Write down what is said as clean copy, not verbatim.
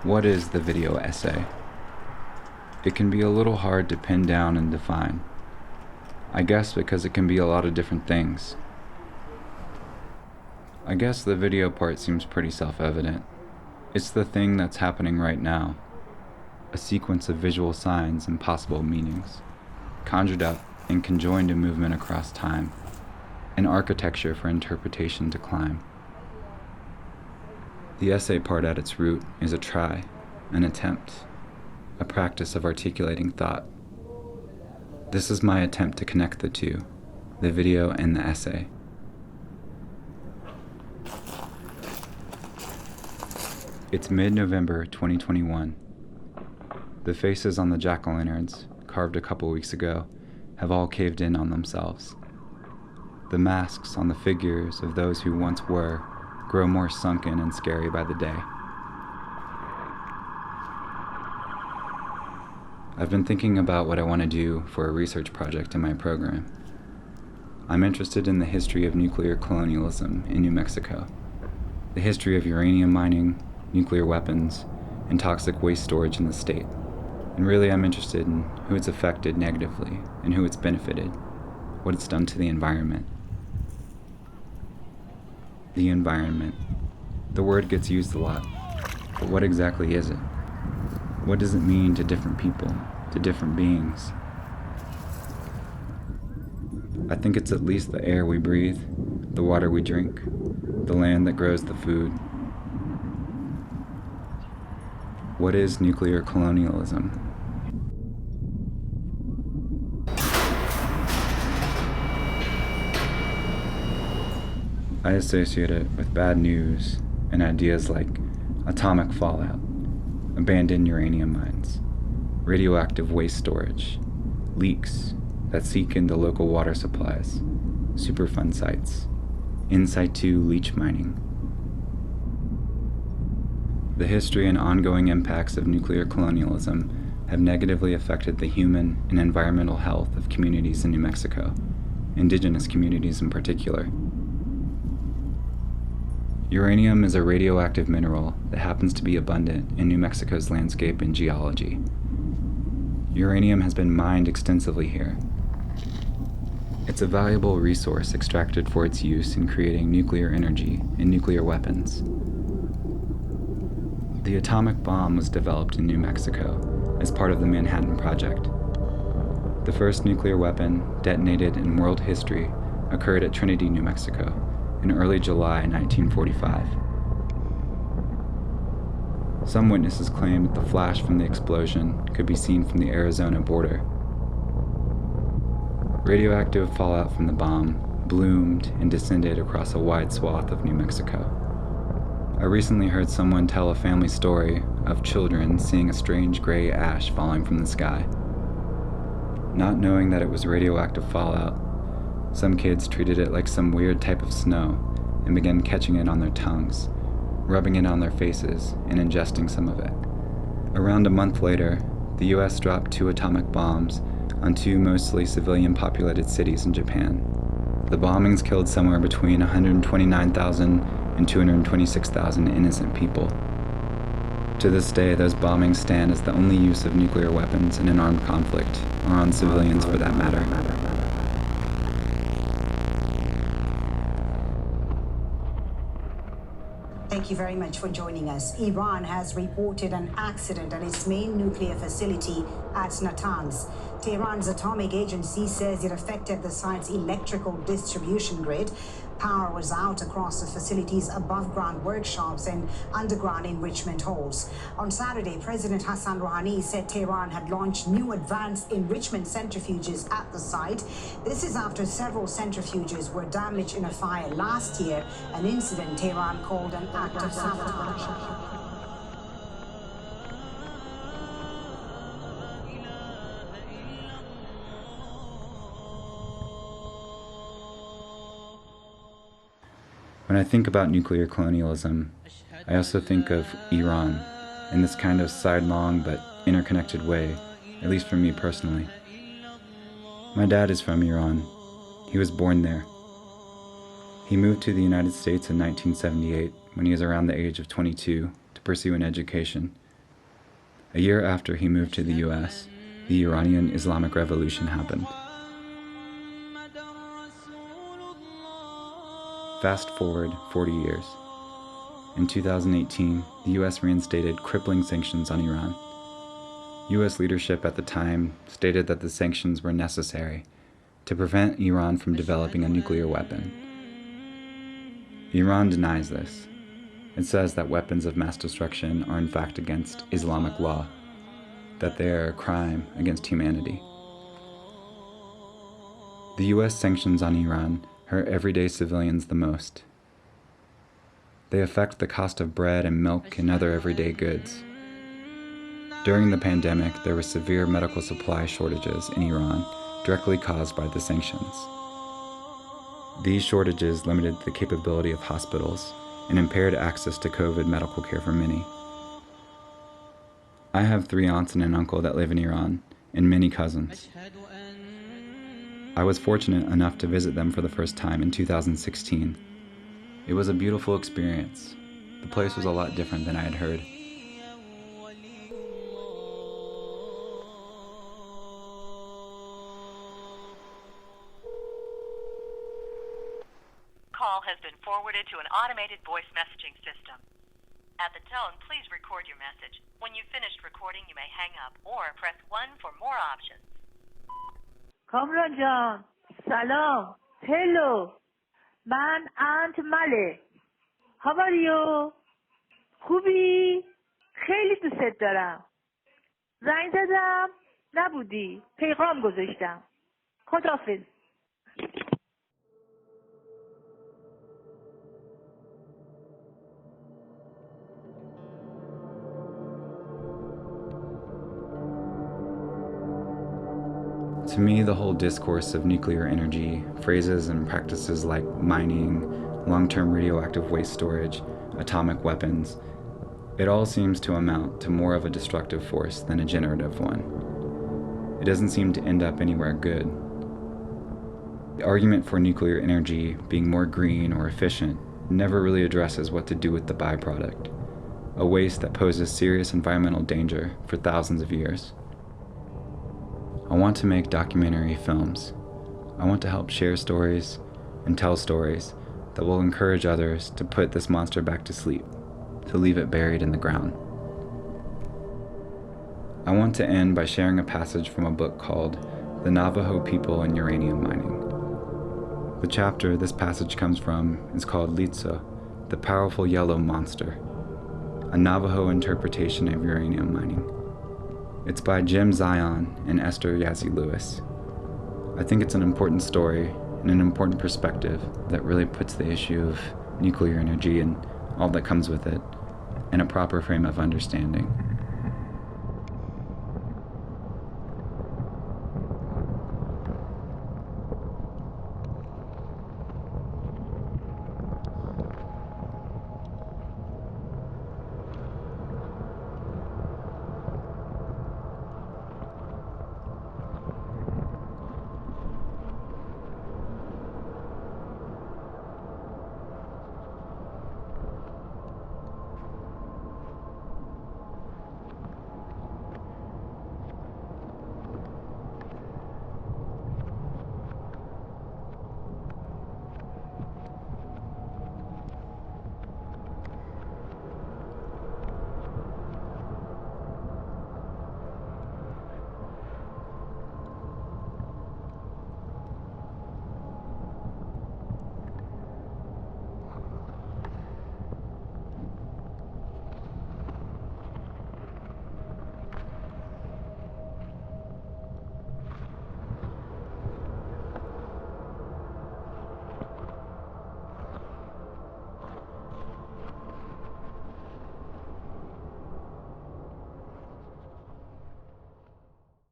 What is the video essay? It can be a little hard to pin down and define. I guess because it can be a lot of different things. I guess the video part seems pretty self-evident. It's the thing that's happening right now. A sequence of visual signs and possible meanings, conjured up and conjoined in movement across time. An architecture for interpretation to climb. The essay part at its root is a try, an attempt, a practice of articulating thought. This is my attempt to connect the two, the video and the essay. It's mid-November 2021. The faces on the jack-o'-lanterns, carved a couple weeks ago, have all caved in on themselves. The masks on the figures of those who once were grow more sunken and scary by the day. I've been thinking about what I want to do for a research project in my program. I'm interested in the history of nuclear colonialism in New Mexico, the history of uranium mining, nuclear weapons, and toxic waste storage in the state. And really I'm interested in who it's affected negatively and who it's benefited, what it's done to the environment. The environment. The word gets used a lot, but what exactly is it? What does it mean to different people, to different beings? I think it's at least the air we breathe, the water we drink, the land that grows the food. What is nuclear colonialism? I associate it with bad news and ideas like atomic fallout, abandoned uranium mines, radioactive waste storage, leaks that seep into local water supplies, Superfund sites, in situ leach mining. The history and ongoing impacts of nuclear colonialism have negatively affected the human and environmental health of communities in New Mexico, indigenous communities in particular. Uranium is a radioactive mineral that happens to be abundant in New Mexico's landscape and geology. Uranium has been mined extensively here. It's a valuable resource extracted for its use in creating nuclear energy and nuclear weapons. The atomic bomb was developed in New Mexico as part of the Manhattan Project. The first nuclear weapon detonated in world history occurred at Trinity, New Mexico, in early July 1945. Some witnesses claim that the flash from the explosion could be seen from the Arizona border. Radioactive fallout from the bomb bloomed and descended across a wide swath of New Mexico. I recently heard someone tell a family story of children seeing a strange gray ash falling from the sky. Not knowing that it was radioactive fallout, some kids treated it like some weird type of snow and began catching it on their tongues, rubbing it on their faces, and ingesting some of it. Around a month later, the US dropped 2 atomic bombs on 2 mostly civilian-populated cities in Japan. The bombings killed somewhere between 129,000 and 226,000 innocent people. To this day, those bombings stand as the only use of nuclear weapons in an armed conflict, or on civilians for that matter. Thank you very much for joining us. Iran has reported an accident at its main nuclear facility at Natanz. Tehran's atomic agency says it affected the site's electrical distribution grid. Power was out across the facility's above-ground workshops and underground enrichment halls. On Saturday, President Hassan Rouhani said Tehran had launched new advanced enrichment centrifuges at the site. This is after several centrifuges were damaged in a fire last year, an incident Tehran called an act of sabotage. When I think about nuclear colonialism, I also think of Iran in this kind of sidelong but interconnected way, at least for me personally. My dad is from Iran. He was born there. He moved to the United States in 1978 when he was around the age of 22 to pursue an education, A year after he moved to the US, the Iranian Islamic Revolution happened. Fast forward 40 years. In 2018, the US reinstated crippling sanctions on Iran. US leadership at the time stated that the sanctions were necessary to prevent Iran from developing a nuclear weapon. Iran denies this. It says that weapons of mass destruction are in fact against Islamic law, that they are a crime against humanity. The US sanctions on Iran hurt everyday civilians the most. They affect the cost of bread and milk and other everyday goods. During the pandemic, there were severe medical supply shortages in Iran directly caused by the sanctions. These shortages limited the capability of hospitals and impaired access to COVID medical care for many. I have 3 aunts and an uncle that live in Iran, and many cousins. I was fortunate enough to visit them for the first time in 2016. It was a beautiful experience. The place was a lot different than I had heard. Call has been forwarded to an automated voice messaging system. At the tone, please record your message. When you've finished recording, you may hang up or press 1 for more options. کامران جان سلام هلو من انت مله How are you خوبی خیلی دوست دارم زنگ زدم نبودی پیغام گذاشتم خداحافظ To me, the whole discourse of nuclear energy, phrases and practices like mining, long-term radioactive waste storage, atomic weapons, it all seems to amount to more of a destructive force than a generative one. It doesn't seem to end up anywhere good. The argument for nuclear energy being more green or efficient never really addresses what to do with the byproduct, a waste that poses serious environmental danger for thousands of years. I want to make documentary films. I want to help share stories and tell stories that will encourage others to put this monster back to sleep, to leave it buried in the ground. I want to end by sharing a passage from a book called The Navajo People and Uranium Mining. The chapter this passage comes from is called Litso, the Powerful Yellow Monster, a Navajo interpretation of uranium mining. It's by Jim Zion and Esther Yazzie Lewis. I think it's an important story and an important perspective that really puts the issue of nuclear energy and all that comes with it in a proper frame of understanding.